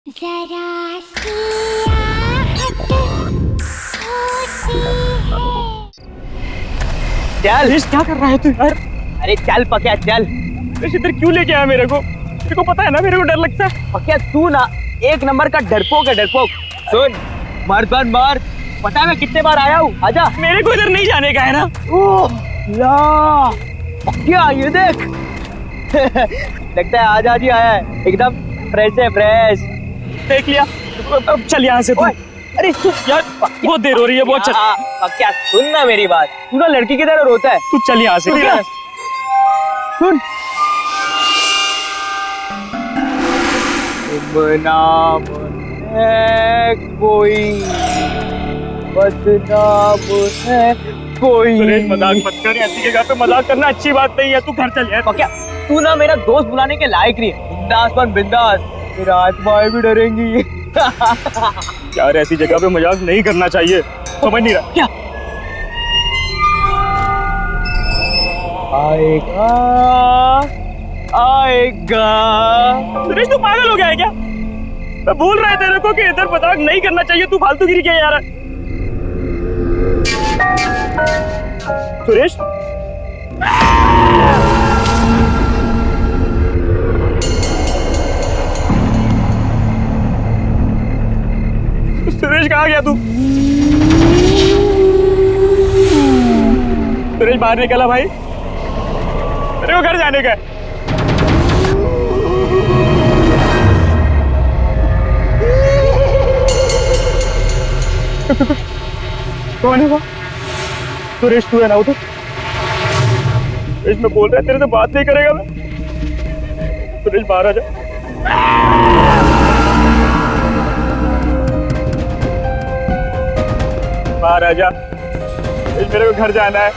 जरा सी आहट होती है। चल क्या कर रहा है तू यार? अरे चल पक्या चल। इधर क्यों लेके आया मेरे को पता है ना मेरे को डर लगता है। पक्या तू ना एक नंबर का डरपोक है डरपोक। सुन मर बन मार, पता है मैं कितने बार आया हूँ। आजा। मेरे को इधर नहीं जाने का है ना। ओह ला पक्या ये देख लगता है आजा जी आया है, एकदम फ्रेश है फ्रेश। देख लिया। अब चल यहाँ से तू। अरे तू यार बहुत देर हो रही है, बहुत चल। पक्या सुन ना मेरी बात, तू ना लड़की की तरह रोता है। तू चल यहाँ से। सुन बदनाम है कोई, बदनाम है कोई। सुरेश मजाक मत कर, ऐसी जगह पे मजाक करना अच्छी बात नहीं है। तू घर चल यार। पक्या तू ना मेरा दोस्त बुलाने के लायक नहीं है। बिंदास बन बिंदास, मेरा आत्माएं भी डरेंगी। यार ऐसी जगह पे मजाक नहीं करना चाहिए, समझ नहीं रहा क्या? आएगा आएगा। सुरेश तू पागल हो गया है क्या? मैं बोल रहा है तेरे को कि इधर मजाक नहीं करना चाहिए, तू फालतूगिरी क्या यार? सुरेश सुरेश कहाँ गया तू? सुरेश बाहर निकला भाई, तेरे को घर जाने का है। कौन है वो? सुरेश तू है ना? उधर सुरेश मैं बोल रहा है तेरे से बात नहीं करेगा मैं। सुरेश बाहर आ जा। बाहर आ जा। मेरे को घर जाना है।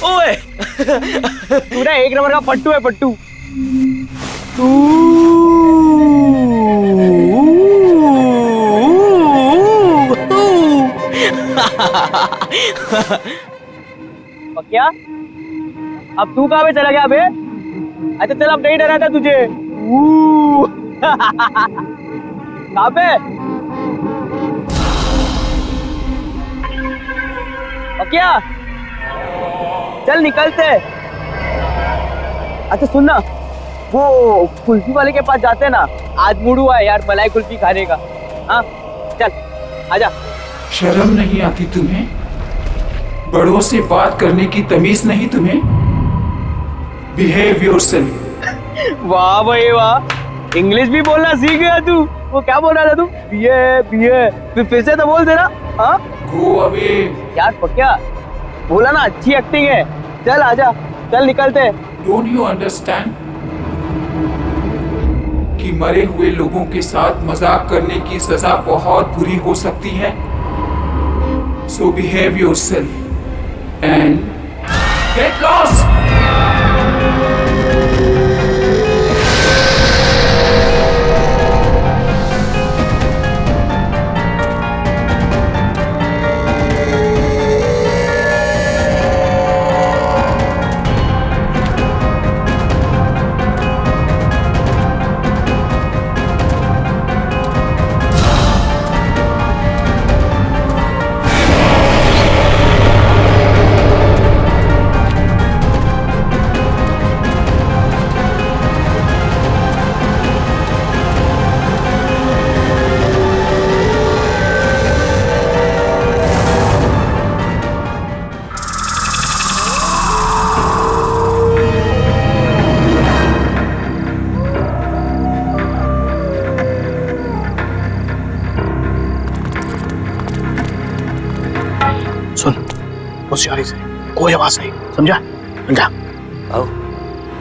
ओए तू ना एक नंबर का पट्टू है पट्टू। क्या अब तू कहाँ पे चला गया बे? अच्छा चल अब नहीं डरा था तुझे। कहाँ पे? क्या चल निकलते। अच्छा सुन ना, वो कुल्फी वाले के पास जाते हैं ना, आज मूड हुआ है यार मलाई कुल्फी खाने का। हाँ चल आजा। शर्म नहीं आती तुम्हें? बड़ों से बात करने की तमीज नहीं तुम्हें? Behave yourself. वाह भाई वाह, इंग्लिश भी बोलना सीख गया तू। वो क्या बोल रहा था तू? बीए फिर से तो बोल देना। हाँ गो अवे। यार पक्या बोला ना, अच्छी एक्टिंग है। चल आजा, चल निकलते। डोंट यू अंडरस्टैंड कि मरे हुए लोगों के साथ मजाक करने की सजा बहुत बुरी हो सकती है? So behave yourself and get lost. होशियारी से, कोई आवाज नहीं, समझा? समझा? आओ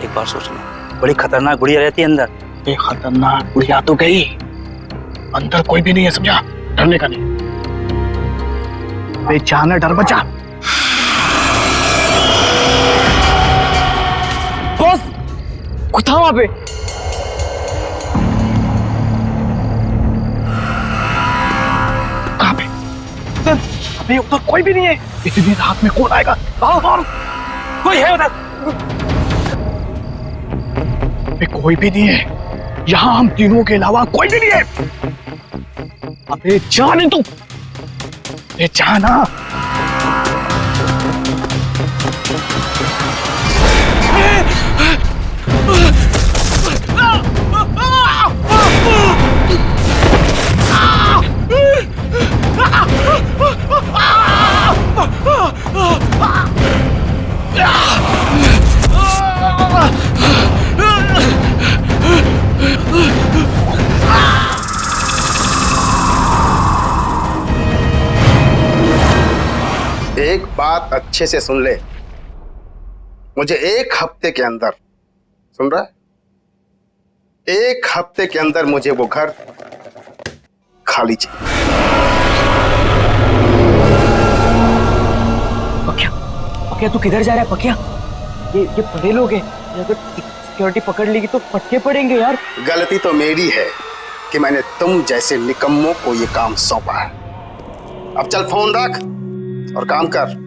एक बार सोचना, बड़ी खतरनाक गुड़िया रहती है अंदर। ये खतरनाक गुड़िया तो गई, अंदर कोई भी नहीं है, समझा? डरने का नहीं। बेचाना डर बचा। बॉस कोई था वहां पे। कहाँ पे? अभी उधर कोई भी नहीं है। इतनी रात में कौन आएगा? आओ, कोई है उधर? पे कोई भी नहीं है। यहाँ हम तीनों के अलावा कोई भी नहीं है। अबे जाने तू, अबे जाना। एक बात अच्छे से सुन ले, मुझे एक हफ्ते के अंदर, सुन रहा है, एक हफ्ते के अंदर मुझे वो घर खाली चाहिए। पकिया, पकिया तू किधर जा रहा है पकिया? ये बड़े लोग हैं, अगर सिक्योरिटी पकड़ लेगी तो फटके पड़ेंगे यार। गलती तो मेरी है कि मैंने तुम जैसे निकम्मों को ये काम सौंपा है। अब चल फोन रख और काम कर।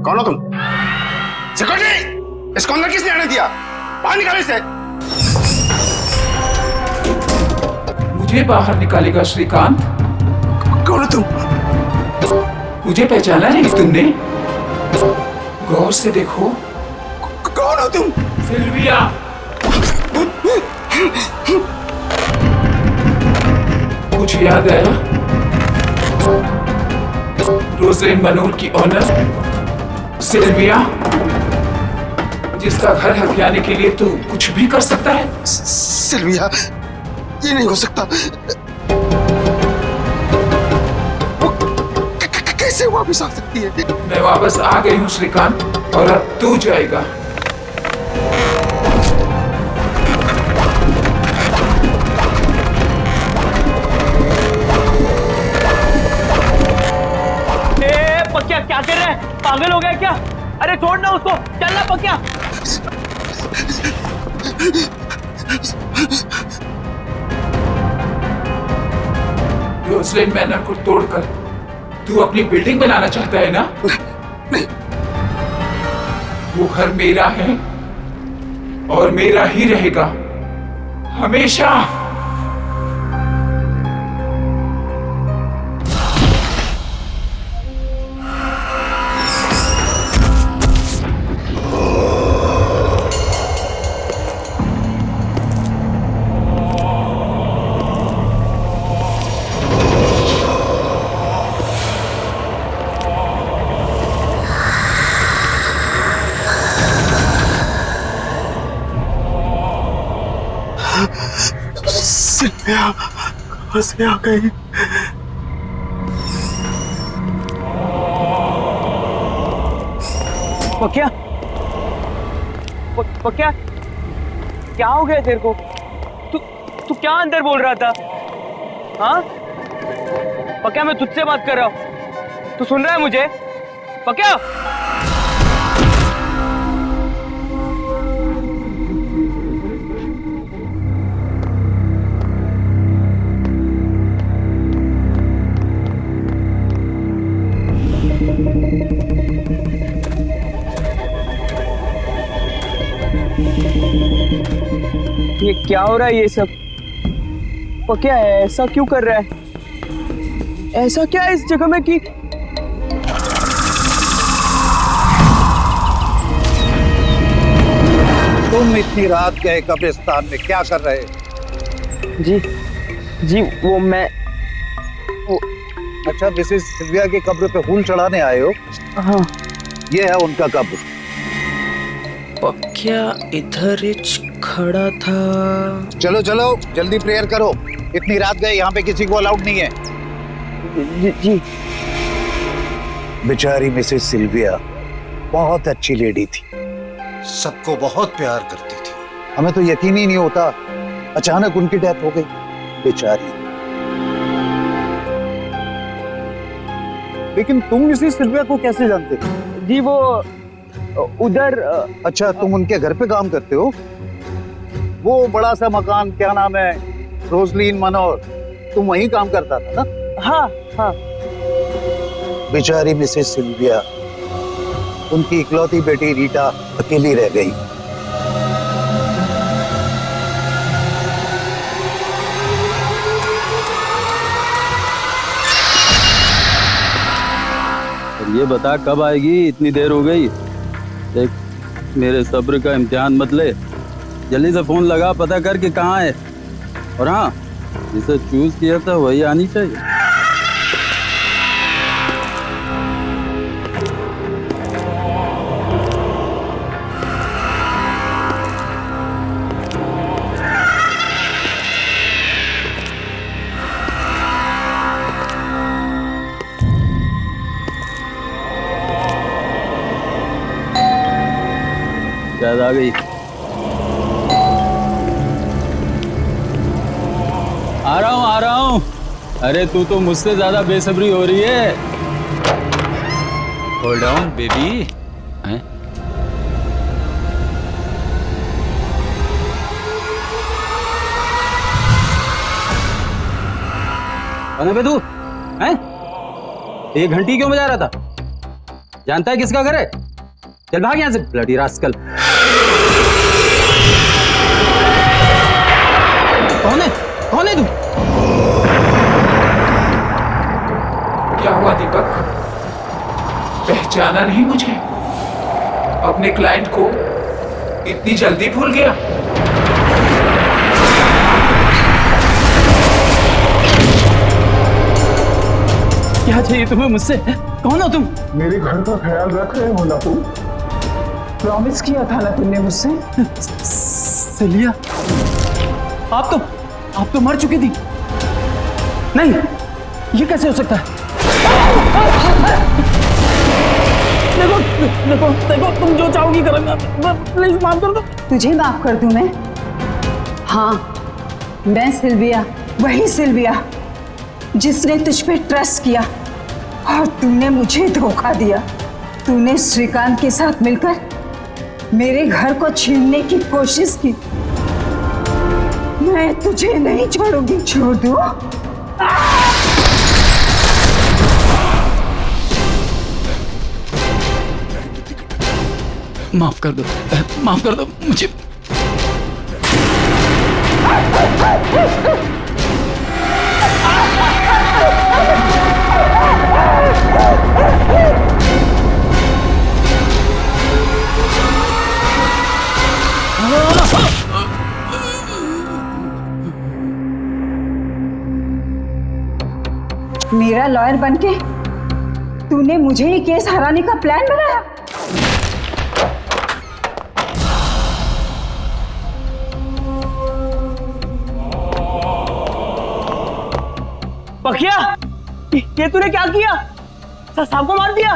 कौन हो तुम? सिक्योरिटी, इसको अंदर किसने आने दिया? बाहर निकालो इसे। मुझे बाहर निकालेगा श्रीकांत? कौन हो तुम? मुझे पहचाना नहीं तुमने? गौर से देखो। कौन हो तुम? सिल्विया। कुछ याद आया? रोज़लिन मनोर की ऑनर सिल्विया, जिसका घर हथियाने के लिए तू कुछ भी कर सकता है। सिल्विया, ये नहीं हो सकता। वो कैसे वापस आ सकती है? मैं वापस आ गई हूँ श्रीकांत, और अब तू जाएगा। पकिया क्या कर रहा है? पागल हो गया क्या? अरे छोड़ ना उसको, चलना पकिया। रोज़लिन मैनर को तोड़कर तू अपनी बिल्डिंग बनाना चाहता है ना? नहीं। वो घर मेरा है और मेरा ही रहेगा हमेशा। सिल्विया कहाँ से आ गई? पकिया, पकिया क्या हो गया तेरे को? तू क्या अंदर बोल रहा था? हाँ पकिया, मैं तुझसे बात कर रहा हूँ, तू सुन रहा है मुझे? पकिया, ये क्या हो रहा है ये सब? पकिया ऐसा क्यों कर रहा है? ऐसा क्या है इस जगह में कि तुम इतनी रात गए कब्रिस्तान में क्या कर रहे? जी वो मैं अच्छा, मिसेस सिल्विया की कब्र पे फूल चढ़ाने आए हो? हाँ। ये है उनका कब्र। पक्या इधर खड़ा था। चलो चलो जल्दी प्रेयर करो, इतनी रात गए, यहाँ पे किसी को अलाउड नहीं है। जी। बेचारी मिसेस सिल्विया बहुत अच्छी लेडी थी, सबको बहुत प्यार करती थी। हमें तो यकीन ही नहीं होता, अचानक उनकी डेथ हो गई बेचारी। लेकिन तुम मिसेस सिल्विया को कैसे जानते थे? जी वो उधर। अच्छा, तुम उनके घर पे काम करते हो? वो बड़ा सा मकान, क्या नाम है, रोज़लिन मनोर, तुम वहीं काम करता था ना? हाँ। बेचारी मिसेस सिल्विया उनकी इकलौती बेटी रीटा अकेली रह गई। ये बता कब आएगी? इतनी देर हो गई। देख, मेरे सब्र का इम्तिहान मत ले, जल्दी से फोन लगा, पता कर कि कहाँ है। और हाँ, जिसे चूज किया था वही आनी चाहिए। शायद आ गई। आ रहा हूँ। अरे तू तो मुझसे ज्यादा बेसब्री हो रही है। Hold on baby. कौन है बे तू? हैं? ये घंटी क्यों बजा रहा था? जानता है किसका घर है? चल भाग यहाँ से, ब्लडी रास्कल। कौन है? कौन है तू? क्या हुआ दीपक? पहचाना नहीं मुझे? अपने क्लाइंट को इतनी जल्दी भूल गया? क्या चाहिए तुम्हें मुझसे? कौन हो तुम? मेरे घर का ख्याल रख रहे हो ना तुम? प्रॉमिस किया था ना तुमने मुझसे? सेलिया, आप तो मर चुकी थी। नहीं, ये कैसे हो सकता है? देखो देखो देखो, तुम जो चाहोगी करूंगा। प्लीज माफ कर दो। तुझे माफ कर दूं मैं? हाँ, मैं सिल्विया, वही सिल्विया जिसने तुझ पे ट्रस्ट किया और तूने मुझे धोखा दिया। तूने श्रीकांत के साथ मिलकर मेरे घर को छीनने की कोशिश की। मैं तुझे नहीं छोड़ूंगी। छोड़ दूं? माफ कर दो, माफ कर दो मुझे। मेरा लॉयर बनके तूने मुझे ये केस हराने का प्लान बनाया। पखिया, ये तूने क्या किया? साहब को मार दिया?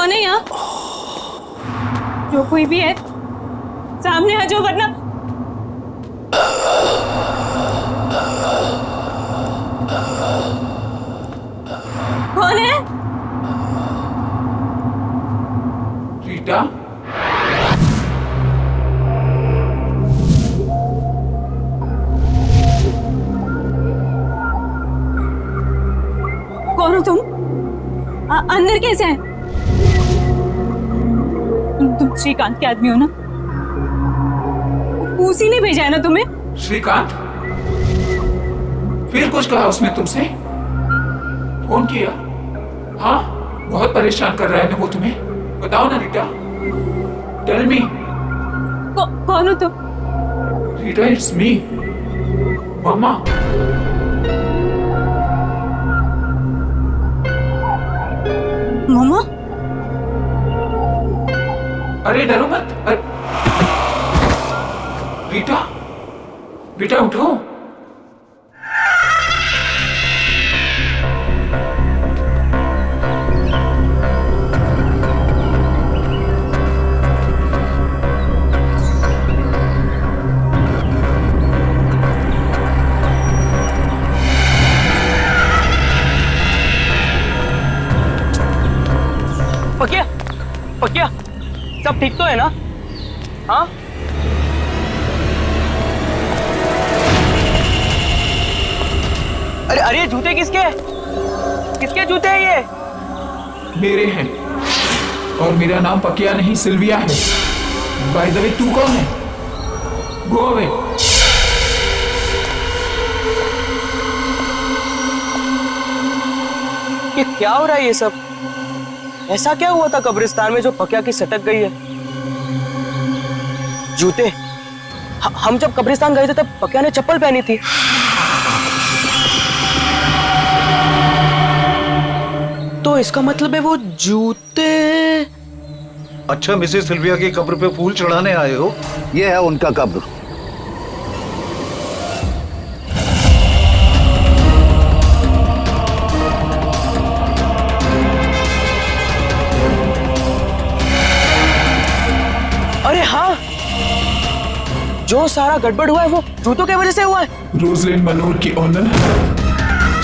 कौन है यहाँ? जो कोई भी है सामने आ जाओ, वरना कौन है? रीटा, कौन हो तुम? अंदर कैसे हैं? तुम श्रीकांत के आदमी हो ना? उसी ने भेजा है ना तुम्हें? श्रीकांत? फिर कुछ कहा उसने तुमसे? फोन किया? हाँ, बहुत परेशान कर रहा है ना वो तुम्हें? बताओ ना रीटा, टेल मी। कौन हो तुम? रीटा, इट्स मी, मामा। मामा? अरे डरो मत। रीटा, बेटा उठो। पकिया, पकिया, सब ठीक तो है ना? हाँ? अरे अरे, जूते किसके हैं? किसके जूते हैं ये? मेरे हैं, और मेरा नाम पकिया नहीं सिल्विया है। बाय द वे, तू कौन है? Go away. ये क्या हो रहा है ये सब? ऐसा क्या हुआ था कब्रिस्तान में जो पकिया की सटक गई है? जूते? हम जब कब्रिस्तान गए थे तब पकिया ने चप्पल पहनी थी। तो इसका मतलब है वो जूते। अच्छा, मिसेस सिल्विया की कब्र पे फूल चढ़ाने आए हो? ये है उनका कब्र। अरे हाँ, जो सारा गड़बड़ हुआ है वो जूतों की वजह से हुआ है। रोजलिन मनोर की ऑनर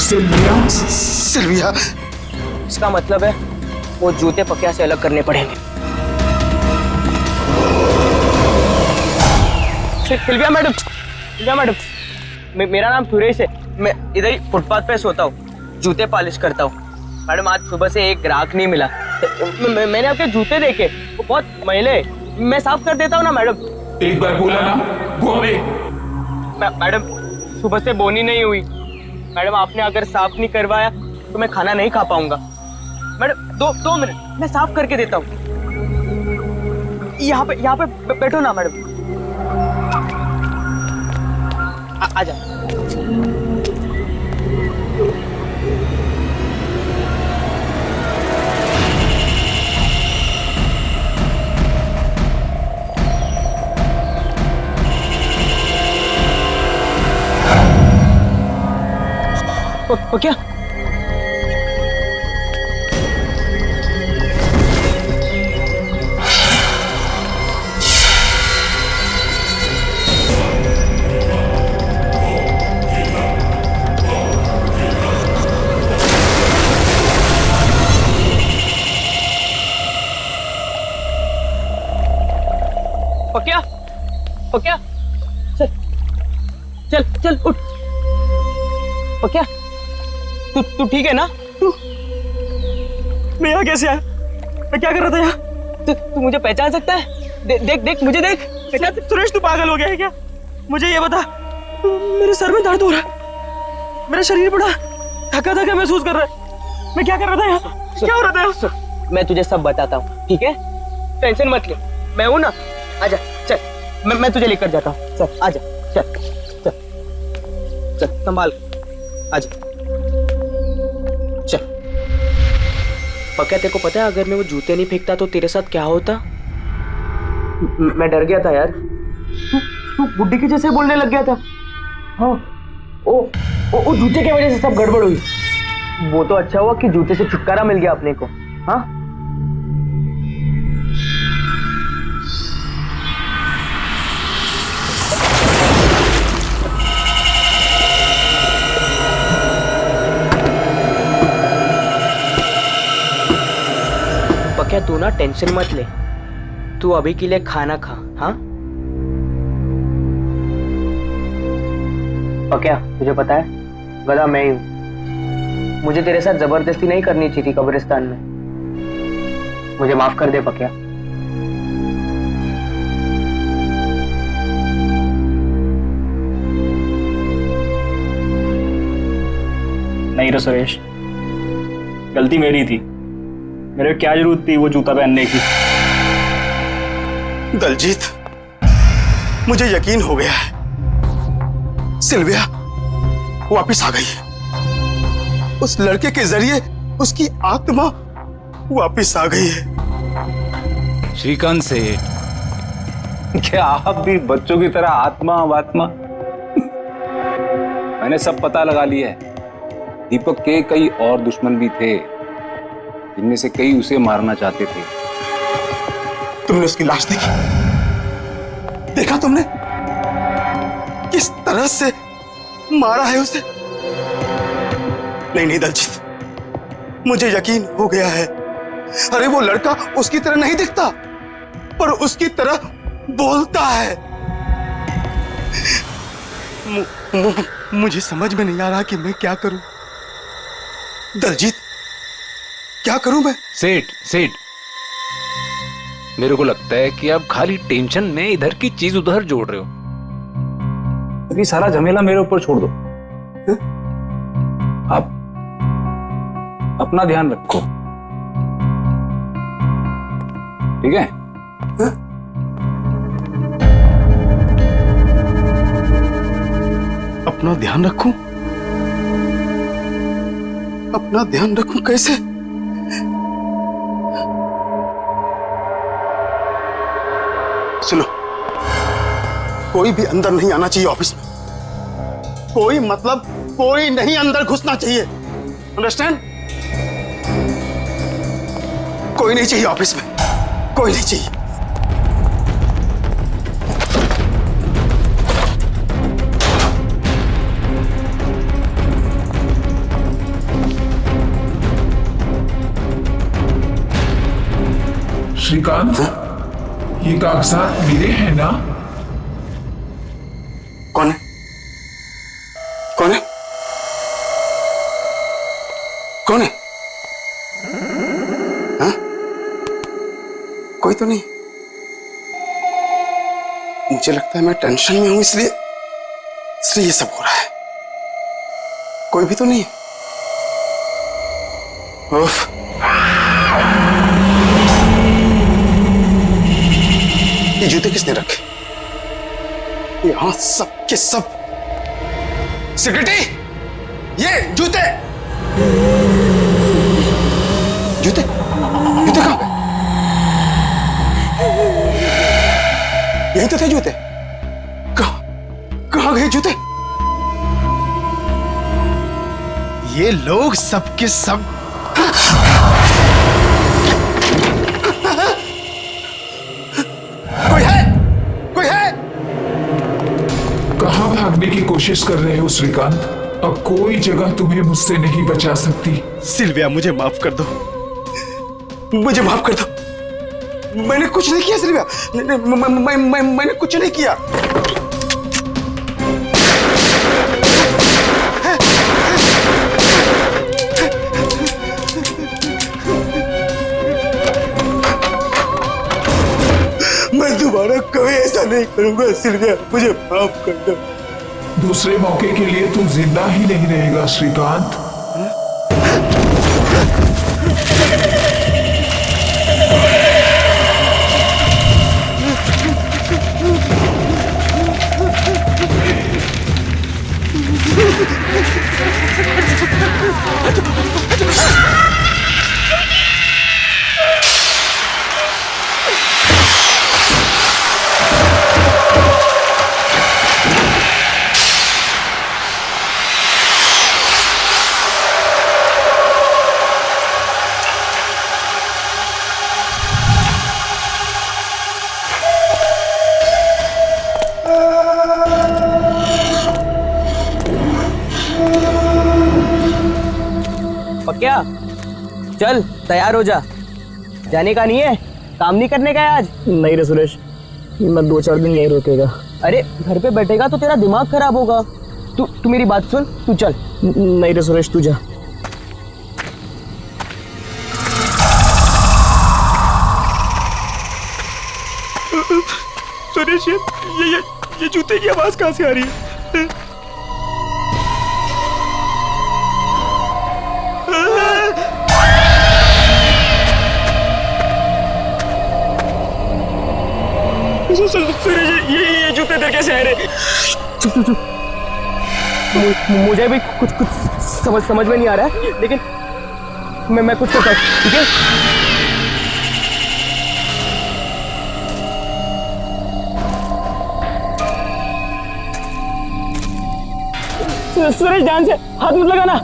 सिल्विया। सिल्विया, इसका मतलब है वो जूते पकिया से अलग करने पड़ेंगे। सिल्विया मैडम, सिल्विया मैडम, मेरा नाम सुरेश है। मैं इधर ही फुटपाथ पे सोता हूँ, जूते पॉलिश करता हूँ। मैडम, आज सुबह से एक ग्राहक नहीं मिला। मैंने आपके जूते देखे, वो बहुत मैले। मैं साफ कर देता हूँ ना मैडम। एक बार बोला ना, गो अवे। मैडम, सुबह से बोनी नहीं हुई। मैडम, आपने अगर साफ नहीं करवाया तो मैं खाना नहीं खा पाऊंगा। मैडम, दो मिनट, मैं साफ करके देता हूँ। यहाँ पे बैठो ना मैडम। आजा। क्या? पकिया, पकिया, चल चल चल उठ। पकिया, तू ठीक है ना? मैं यहाँ कैसे आया? मैं क्या कर रहा था यहाँ? तू मुझे पहचान सकता है? देख मुझे देख। सुरेश, तू पागल हो गया है क्या? मुझे ये बता। मेरे सर में दर्द हो रहा है, मेरा शरीर बड़ा थका थका महसूस कर रहा है। मैं क्या कर रहा था यहाँ? क्या हो रहा था? मैं तुझे सब बताता हूँ, ठीक है? टेंशन मत ले, मैं हूँ ना। आजा, चल, मैं तुझे लेकर जाता हूँ। चल आजा, चल चल चल, संभाल, आजा, चल। पक्का तेरे को पता है, अगर मैं वो जूते नहीं फेंकता तो तेरे साथ क्या होता? मैं डर गया था यार। तू बुड्ढी के जैसे बोलने लग गया था। हाँ, ओ जूते की वजह से सब गड़बड़ हुई। वो तो अच्छा हुआ कि जूते से छुटकारा मिल गया अपने को। हाँ, पक्या तू ना टेंशन मत ले, तू अभी के लिए खाना खा। हाँ पक्या, तुझे पता है गधा मैं ही हूँ। मुझे तेरे साथ जबरदस्ती नहीं करनी चाहिए थी कब्रिस्तान में। मुझे माफ कर दे पक्या। नहीं रे सुरेश, गलती मेरी थी। मेरे क्या जरूरत थी वो जूता पहनने की। दलजीत, मुझे यकीन हो गया है, सिल्विया वापस आ गई है। उस लड़के के जरिए उसकी आत्मा वापस आ गई है। श्रीकांत से क्या आप भी बच्चों की तरह आत्मा वात्मा? मैंने सब पता लगा लिया है। दीपक के कई और दुश्मन भी थे, जिनमें से कई उसे मारना चाहते थे। तुमने उसकी लाश देखी? देखा तुमने किस तरह से मारा है उसे? नहीं नहीं दलजीत, मुझे यकीन हो गया है। अरे वो लड़का उसकी तरह नहीं दिखता, पर उसकी तरह बोलता है। मुझे समझ में नहीं आ रहा कि मैं क्या करूं। दलजीत, क्या करूं मैं? सेठ, मेरे को लगता है कि आप खाली टेंशन में इधर की चीज उधर जोड़ रहे हो। अभी सारा झमेला मेरे ऊपर छोड़ दो। आप अपना ध्यान रखो, ठीक है? अपना ध्यान रखूं? अपना ध्यान रखूं कैसे? सुनो, कोई भी अंदर नहीं आना चाहिए ऑफिस में। कोई मतलब कोई नहीं अंदर घुसना चाहिए, अंडरस्टैंड? कोई नहीं चाहिए ऑफिस में, कोई नहीं चाहिए। श्रीकांत, ये कागजात मेरे हैं ना? कौन है? कौन है? कौन है? हाँ? कोई तो नहीं। मुझे लगता है मैं टेंशन में हूं, इसलिए ये सब हो रहा है। कोई भी तो नहीं है। उफ। ये जूते किसने रखे? यहां सब के सब। सेक्रेटरी, ये जूते जूते जूते कहां गए? यही तो थे जूते। कहां गए जूते? ये लोग सबके सब कहां भागने की कोशिश कर रहे हो श्रीकांत? अब कोई जगह तुम्हें मुझसे नहीं बचा सकती। सिल्विया, मुझे माफ कर दो, मुझे माफ कर दो। मैंने कुछ नहीं किया सिल्विया, मैंने कुछ नहीं किया। मैं दोबारा कभी ऐसा नहीं करूंगा सिल्विया, मुझे माफ कर दो। दूसरे मौके के लिए तू जिंदा ही नहीं रहेगा श्रीकांत। पक्या, चल तैयार हो जा। जाने का नहीं है? काम नहीं करने का है आज? नहीं रे सुरेश, मैं 2-4 दिन यहीं रुकेगा। अरे घर पे बैठेगा तो तेरा दिमाग खराब होगा। तू मेरी बात सुन, तू चल। नहीं रे सुरेश, तू जा। सुरेश, ये जूते की आवाज कहाँ से आ रही है? सुरेश, ये जूते इधर कैसे आ रहे? चुप चुप चुप। मुझे भी कुछ समझ में नहीं आ रहा है, लेकिन मैं कुछ करता हूँ, ठीक है? सुरेश, ध्यान से हाथ मत लगाना।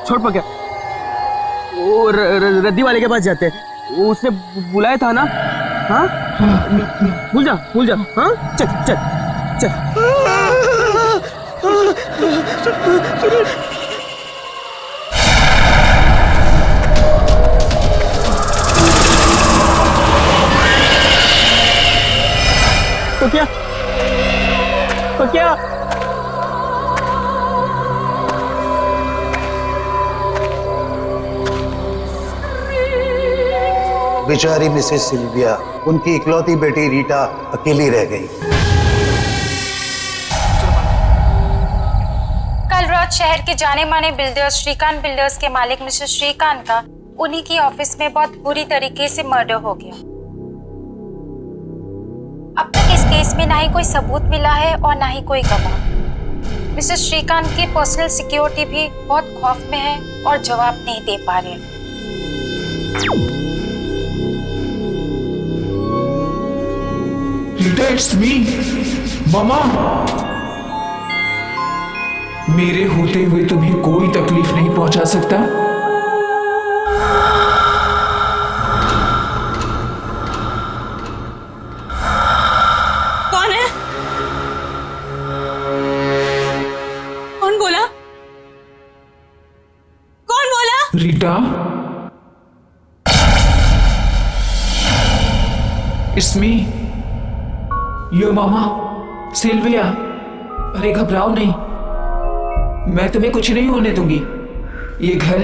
छोड़ पक्या, वो रद्दी वाले के पास जाते हैं। उसने बुलाया था ना? हाँ, भूल जा। हाँ, चल। पक्या। बेचारी मिसेस सिल्विया, उनकी इकलौती बेटी रीटा अकेली रह गई। कल रात शहर के जाने माने बिल्डर्स श्रीकांत बिल्डर्स के मालिक मिस्टर श्रीकांत का उन्हीं की ऑफिस में बहुत बुरी तरीके से मर्डर हो गया। अब तक इस केस में ना ही कोई सबूत मिला है और ना ही कोई गवाह। मिस्टर श्रीकांत की पर्सनल सिक्योरिटी भी बहुत खौफ में है और जवाब नहीं दे पा रहे। That's me, मामा। मेरे होते हुए तुम्हें कोई तकलीफ नहीं पहुंचा सकता। कौन है? कौन बोला? रीटा, It's me, your मामा सिल्विया। अरे घबराओ नहीं, मैं तुम्हें कुछ नहीं होने दूंगी। ये घर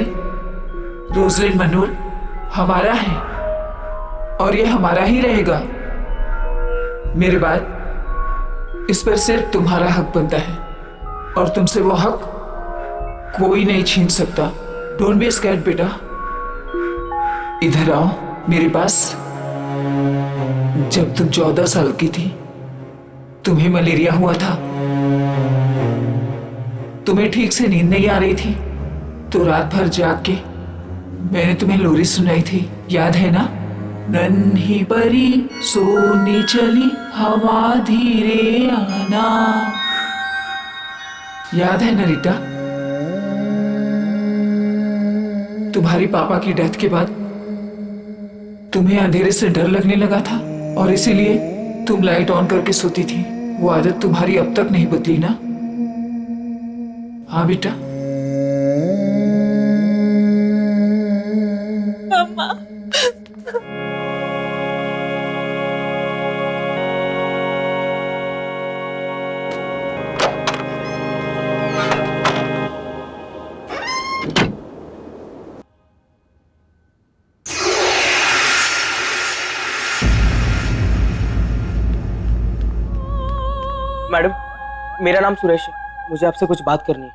रोजलिन मनोर हमारा है और ये हमारा ही रहेगा। मेरे बाद इस पर सिर्फ तुम्हारा हक बनता है और तुमसे वो हक कोई नहीं छीन सकता। डोंट बी स्कैर्ड बेटा, इधर आओ मेरे पास। जब तुम 14 साल की थी, तुम्हें मलेरिया हुआ था। तुम्हें ठीक से नींद नहीं आ रही थी, तो रात भर जाग के मैंने तुम्हें लोरी सुनाई थी, याद है ना? नन्ही परी सोने चली हवा धीरे आना, याद है ना रीटा? तुम्हारी पापा की डेथ के बाद तुम्हें अंधेरे से डर लगने लगा था और इसीलिए तुम लाइट ऑन करके सोती थी। वो आदत तुम्हारी अब तक नहीं बदली ना? हाँ बेटा। मम्मा। मेरा नाम सुरेश है, मुझे आपसे कुछ बात करनी है।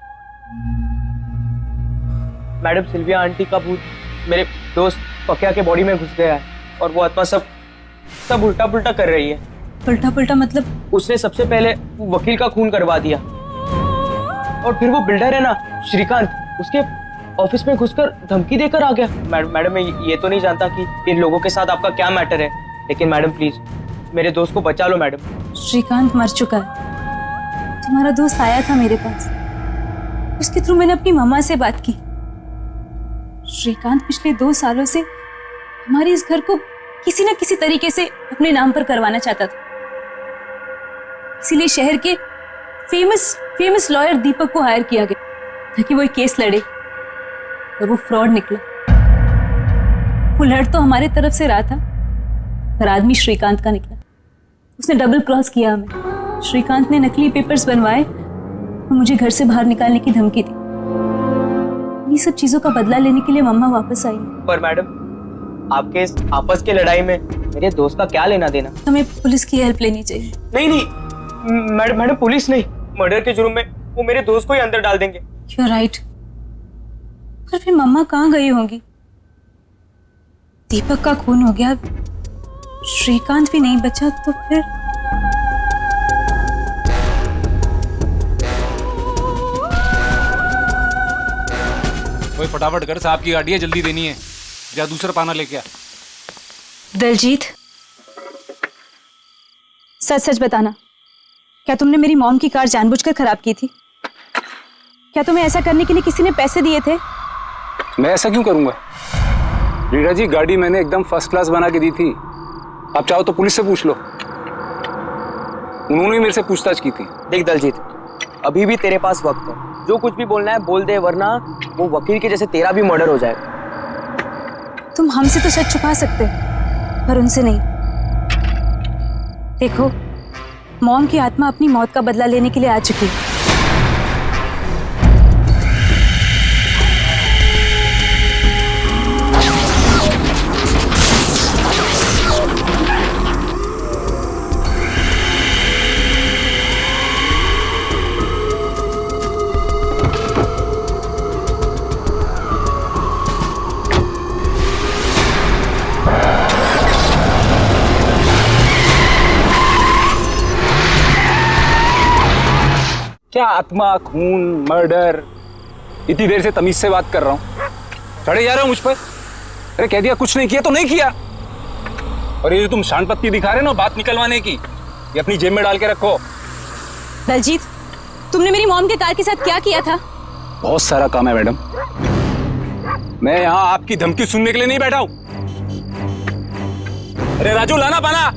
मैडम, सिल्विया आंटी का भूत मेरे दोस्त पक्या के बॉडी में घुस गया है और वो आत्मा सब उल्टा पुल्टा कर रही है। उल्टा पुल्टा मतलब? उसने सबसे पहले वकील का खून करवा दिया और फिर वो बिल्डर है ना श्रीकांत, उसके ऑफिस में घुसकर धमकी देकर आ गया। मैडम मैं ये तो नहीं जानता कि इन लोगों के साथ आपका क्या मैटर है, लेकिन मैडम प्लीज मेरे दोस्त को बचा लो मैडम। श्रीकांत मर चुका है। तुम्हारा दोस्त आया था मेरे पास, उसके थ्रू मैंने अपनी मम्मा से बात की। श्रीकांत पिछले 2 सालों से हमारे इस घर को किसी न किसी तरीके से अपने नाम पर करवाना चाहता था, इसीलिए शहर के फेमस लॉयर दीपक को हायर किया गया ताकि वो एक केस लड़े, और वो फ्रॉड निकला। वो लड़ तो हमारे तरफ से रहा था, पर आदमी श्रीकांत का निकला। उसने डबल क्रॉस किया हमें। श्रीकांत ने नकली पेपर्स बनवाए और मुझे घर से बाहर निकालने की धमकी दी। ये सब चीजों का बदला लेने के लिए मम्मा वापस आई। पर मैडम, आपके इस आपस की लड़ाई में मेरे दोस्त का क्या लेना देना? हमें पुलिस की हेल्प लेनी चाहिए। नहीं मैडम, पुलिस नहीं, मर्डर के जुर्म में वो मेरे दोस्त को ही अंदर डाल देंगे। You are right. पर फिर मम्मा कहाँ गई होंगी? दीपक का खून हो गया, श्रीकांत भी नहीं बचा, तो फिर कोई फटाफट कर, साहब की गाड़ी है, जल्दी देनी है। जा दूसरा पाना लेके आ। दलजीत, सच सच बताना, क्या तुमने मेरी मॉम की कार जानबूझकर खराब की थी? क्या तुम्हें ऐसा करने के लिए किसी ने पैसे दिए थे? मैं ऐसा क्यों करूंगा रीटा जी? गाड़ी मैंने एकदम फर्स्ट क्लास बना के दी थी। आप चाहो तो पुलिस से पूछ लो, उन्होंने मेरे से पूछताछ की थी। देख दलजीत, अभी भी तेरे पास वक्त है, जो कुछ भी बोलना है बोल दे, वरना वो वकील के जैसे तेरा भी मर्डर हो जाएगा। तुम हमसे तो सच छुपा सकते हो, पर उनसे नहीं। देखो, मॉम की आत्मा अपनी मौत का बदला लेने के लिए आ चुकी है। क्या आत्मा, खून, मर्डर? इतनी देर से तमीज से बात कर रहा हूं, चढ़े जा रहे हो मुझ पर। अरे कह दिया कुछ नहीं किया तो नहीं किया। और ये जो तुम शान पत्ती दिखा रहे हो ना बात निकलवाने की, ये अपनी जेब में डाल के रखो। दलजीत, तुमने मेरी मॉम के कार के साथ क्या किया था? बहुत सारा काम है मैडम, मैं यहाँ आपकी धमकी सुनने के लिए नहीं बैठा हूं। अरे राजू, लाना पाना।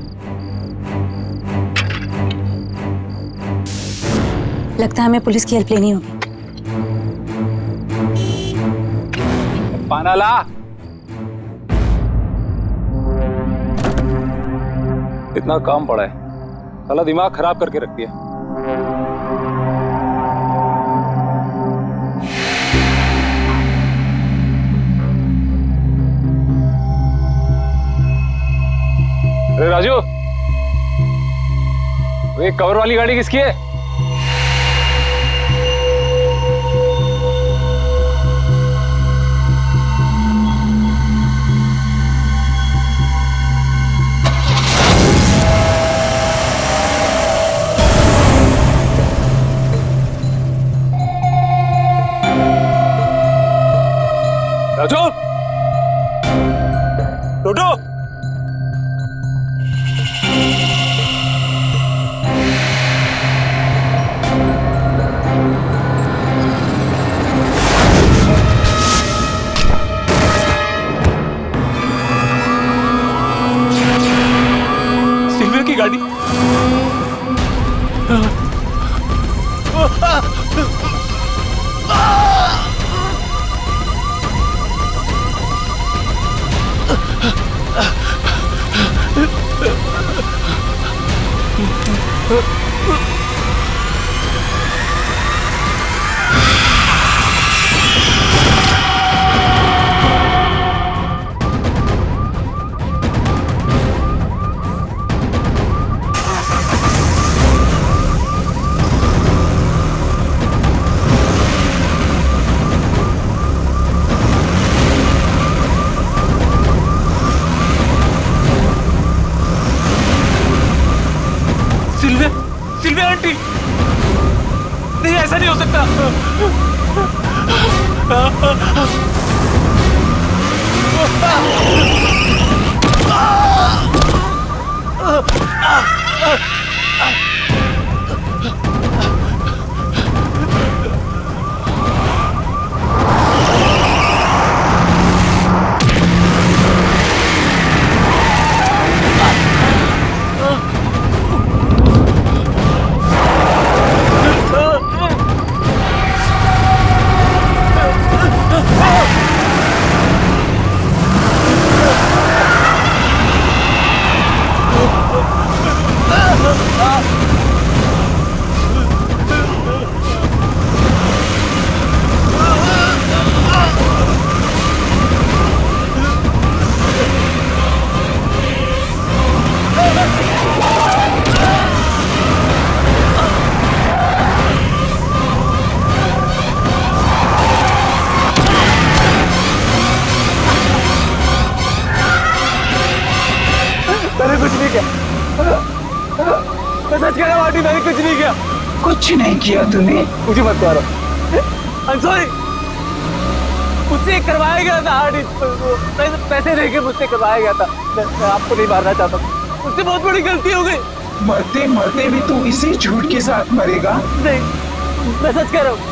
लगता है हमें पुलिस की हेल्प लेनी होगी। पाना ला। इतना काम पड़ा है, साला दिमाग खराब करके रख दिया। अरे राजू, वो एक कवर वाली गाड़ी किसकी है? राजू, टोटो, सिल्विया की गाड़ी। ऐसा नहीं हो सकता। मैंने कुछ नहीं किया, मैं सच कह रहा हूँ आंटी, मैंने कुछ नहीं किया। कुछ नहीं किया तूने। मुझे मत मारो, I'm sorry। मुझसे करवाया गया था आंटी, पैसे देके मुझसे करवाया गया था। मैं आपको नहीं मारना चाहता, मुझसे बहुत बड़ी गलती हो गई। मरते मरते भी तू इसी झूठ के साथ मरेगा? नहीं, मैं सच कह रहा हूँ।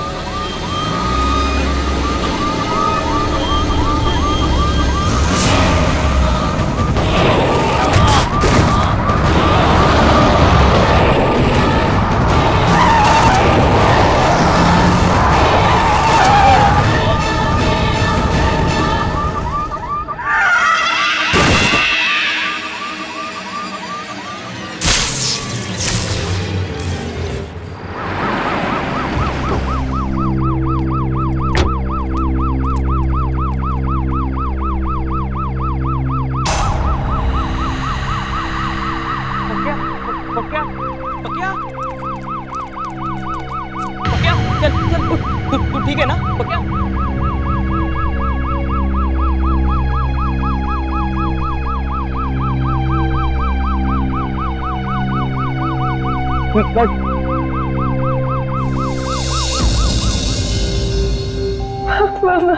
तू ठीक है ना पक्या? मामा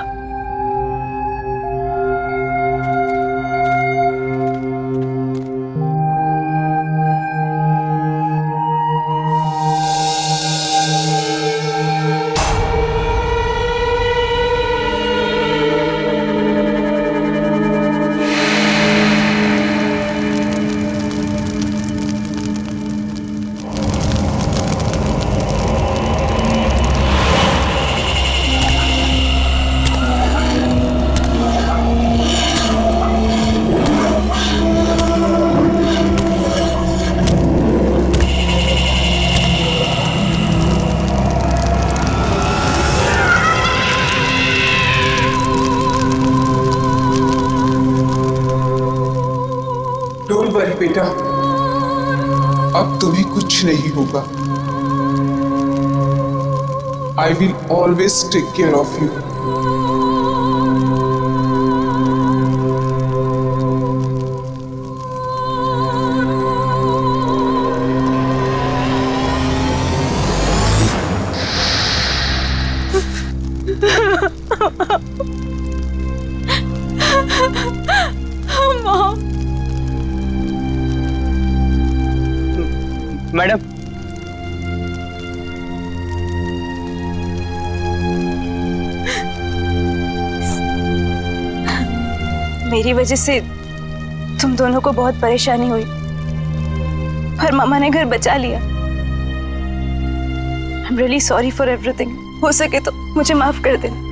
डोंट वरी बेटा, अब तुम्हें कुछ नहीं होगा। I will always take care of you. Madam, मेरी वजह से तुम दोनों को बहुत परेशानी हुई, पर मामा ने घर बचा लिया। I am really sorry for everything. हो सके तो मुझे माफ कर देना।